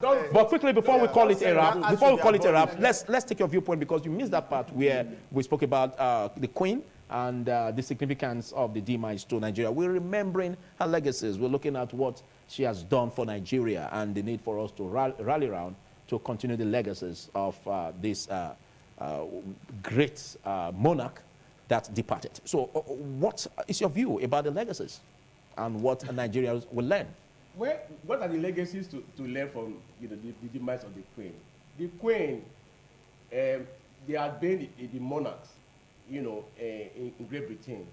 But quickly, before we call it a wrap, let's take your viewpoint, because you missed that part where we spoke about the Queen and the significance of the demise to Nigeria. We're remembering her legacies. We're looking at what she has done for Nigeria and the need for us to rally around to continue the legacies of this great monarch that departed. So what is your view about the legacies and what Nigerians will learn? Well, what are the legacies to learn from the demise of the Queen? The Queen, they had been the monarchs, in Great Britain,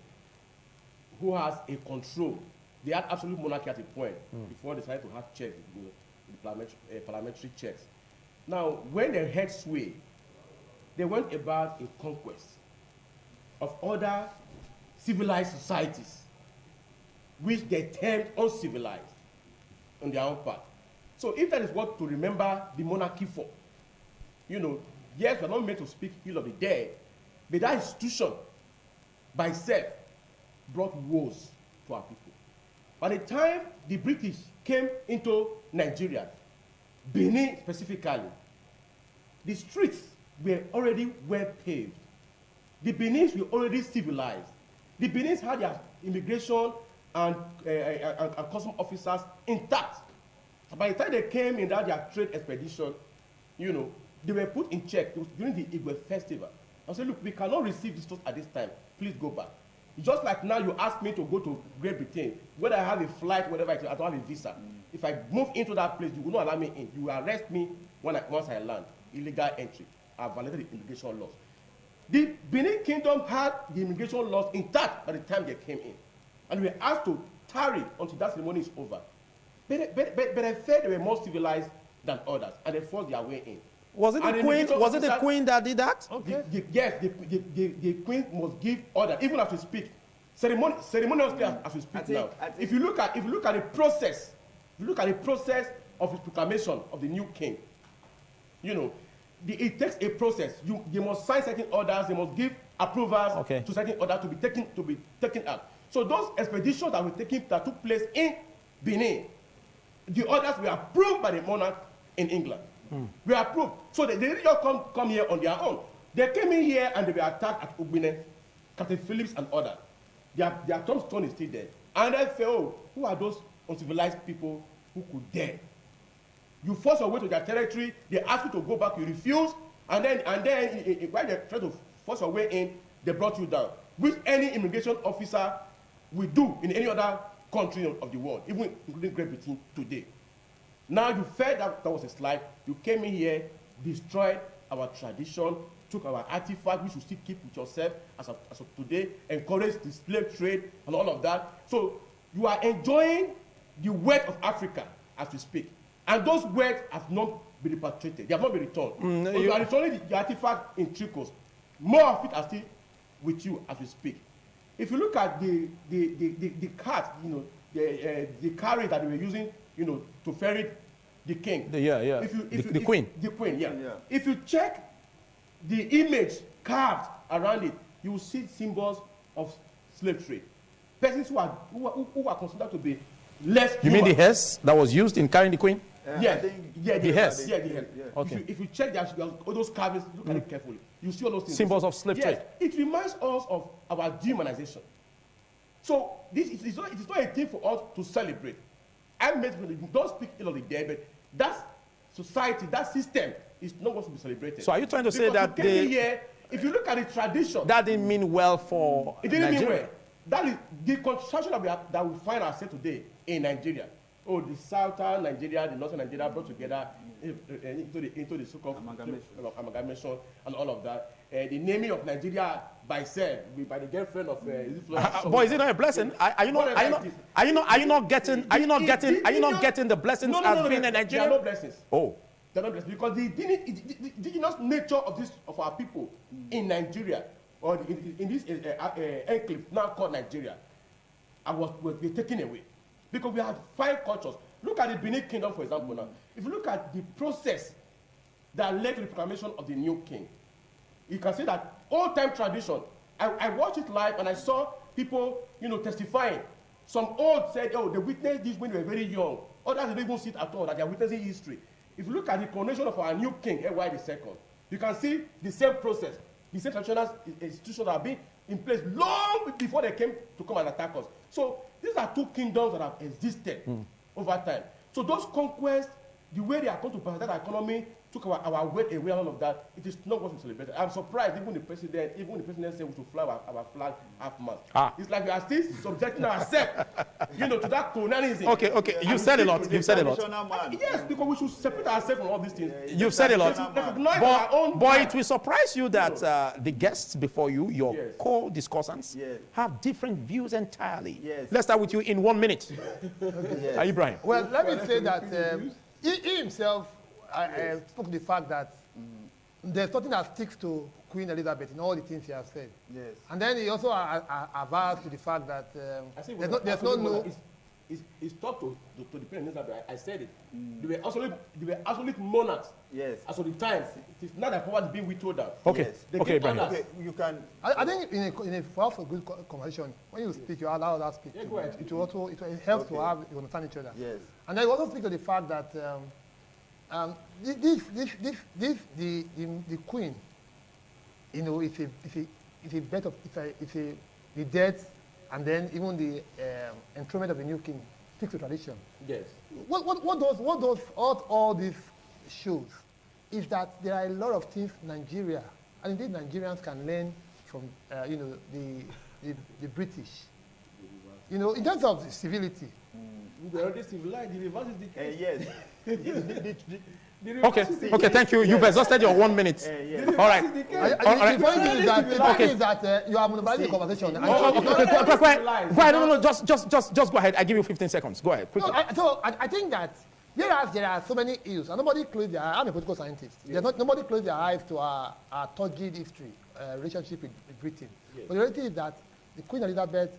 who has a control. They had absolute monarchy at a point before they decided to have checks, parliamentary checks. Now, when they had sway, they went about a conquest of other civilized societies, which they termed uncivilized on their own part. So if that is what to remember the monarchy for, yes, we're not meant to speak ill of the dead, but that institution by itself brought woes to our people. By the time the British came into Nigeria, Benin specifically, the streets were already well paved. The Benins were already civilized. The Benins had their immigration and custom officers intact. By the time they came in their trade expedition, they were put in check. It was during the Igwe festival. I said, look, we cannot receive this trust at this time. Please go back. Just like now you ask me to go to Great Britain, whether I have a flight, whatever, I don't have a visa. If I move into that place, you will not allow me in. You will arrest me once I land. Illegal entry. I violated the immigration laws. The Benin Kingdom had the immigration laws intact by the time they came in. And we were asked to tarry until that ceremony is over. But I felt they were more civilized than others, and they forced their way in. Was it the Queen? Was it the Queen that did that? Okay. Yes, the Queen must give order, even as we speak. Ceremoniously as we speak now. If you look at the process, of his proclamation of the new king, it takes a process. They must sign certain orders. They must give approvals to certain orders to be taken out. So those expeditions that took place in Benin, the orders were approved by the monarch in England. We approved. So they didn't just come here on their own. They came in here and they were attacked at Ugbine, Captain Phillips and others. Their tombstone is still there. And they say, oh, who are those uncivilized people who could dare? You force your way to their territory, they ask you to go back, you refuse, and then while they try to force your way in, they brought you down, which any immigration officer will do in any other country of the world, even including Great Britain today. Now you felt that was a slide, you came in here, destroyed our tradition, took our artifact, which you still keep with yourself as of today, encouraged the slave trade and all of that. So you are enjoying the wealth of Africa as we speak. And those wealth have not been repatriated, they have not been returned. So you are returning the artifact in trickles. More of it are still with you as we speak. If you look at the cart, the carriage that they were using, to ferry the king. The Queen. The Queen, yeah. If you check the image carved around it, you will see symbols of slave trade. Persons who are considered to be less human. You mean the hearse that was used in carrying the Queen? Yeah, the hearse. Yeah, the hearse. Okay. If you check all those carvings, look at it carefully. You see all those things. Symbols of slave trade. It reminds us of our dehumanization. So it is not a thing for us to celebrate. Don't speak ill of the dead, but that society, that system is not supposed to be celebrated. So are you trying to say that if you look at the tradition, that didn't mean well for it didn't Nigeria? mean well. That is the construction that we find ourselves today in Nigeria. Oh, the southern Nigeria, the northern Nigeria brought together into the so-called amalgamation and all of that. The naming of Nigeria by itself, by the girlfriend of boy, is it not a blessing? Are you not getting the blessings as being in Nigeria? There are no blessings. Oh. There are no blessings because the indigenous nature of our people in Nigeria, or in this enclave now called Nigeria, was taken away. Because we have 5 cultures. Look at the Benin Kingdom, for example, now. If you look at the process that led to the proclamation of the new king, you can see that old-time tradition. I watched it live and I saw people, testifying. Some old said, oh, they witnessed this when they were very young. Others didn't even see it at all, that they are witnessing history. If you look at the coronation of our new king, Edward II, you can see the same process, the same traditional institutions that have been in place long before they came to come and attack us. So these are two kingdoms that have existed over time. So those conquests, the way they are going to balance that economy, took our weight away and all of that, it is not what we celebrate. I'm surprised even the president said we should fly our flag half-mast. It's like we are still subjecting ourselves, to that colonialism. Okay, you said a lot. You've said a lot. Yes, because we should separate ourselves from all these things. You've said a lot. But it will surprise you that the guests before you, your co-discussants, have different views entirely. Let's start with you in 1 minute. Ibrahim. Well, let me say that he himself spoke the fact that there's something that sticks to Queen Elizabeth in all the things he has said. Yes. And then he also averred to the fact that there's no it's talked to the Queen Elizabeth. I said it. They were absolute monarchs. Yes. As of the times, it is not that power is being withheld out. Okay. Yes. Okay, Brian. Okay, you can. I think in a good conversation, when you speak, you allow others speak. Go ahead. It helps to have you understand each other. Yes. And then you also speak to the fact that the Queen, it's a bet of the death, and then even the enthronement of the new king sticks to tradition. Yes. What does all this shows is that there are a lot of things Nigeria, and indeed Nigerians can learn from the British. In terms of civility. We already civilized. The reverse is the case. Yes. Okay, thank you. You've exhausted your 1 minute. All right. The point is that you are monopolizing the conversation. No, just go ahead. I give you 15 seconds. Go ahead, quickly. I think that whereas there are so many issues, and nobody closed their eyes, I'm a political scientist. Nobody closed their eyes to our turgid history, relationship with Britain. Yes. But the reality is that the Queen Elizabeth,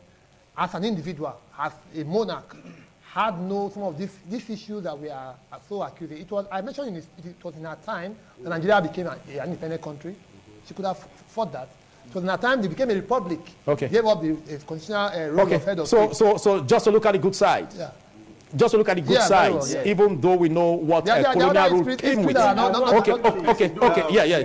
as an individual, as a monarch, had some of these issues that we are so accusing. I mentioned it was in her time that Nigeria became an independent country. She could have fought that. It was in her time they became a republic. Okay. Gave up the constitutional role of head of state. So just to look at the good side. Yeah. Just to look at the good sides, even though we know what colonial rule came with. Okay.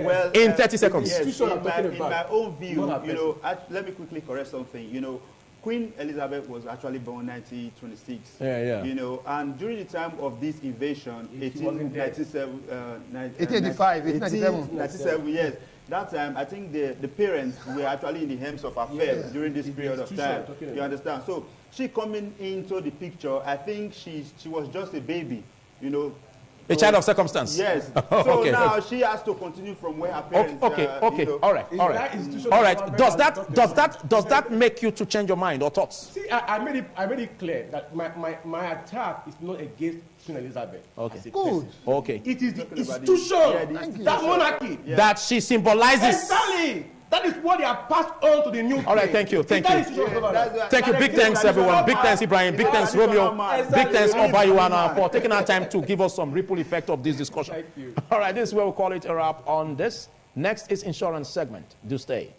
Well, in 30 seconds. Yes, in my own view, let me quickly correct something. Queen Elizabeth was actually born 1926. And during the time of this invasion, 1897, yes. That time, I think the parents were actually in the helms of affairs during this period of time. You understand? So she coming into the picture, I think she was just a baby, A child of circumstance. Yes. So now she has to continue from where her parents. Okay. All right. Does that make you to change your mind or thoughts? See, I made it clear that my attack is not against Queen Elizabeth. Okay. Good. Okay. It is the institution, that monarchy that she symbolizes. Exactly. That is what they have passed on to the new king. All right, thank you. Thank you. Big thanks, everyone. Big thanks, Ibrahim. Big thanks, Romeo. Big thanks, Obayuana, for taking our time to give us some ripple effect of this discussion. Thank you. All right, this is where we'll call it a wrap on this. Next is insurance segment. Do stay.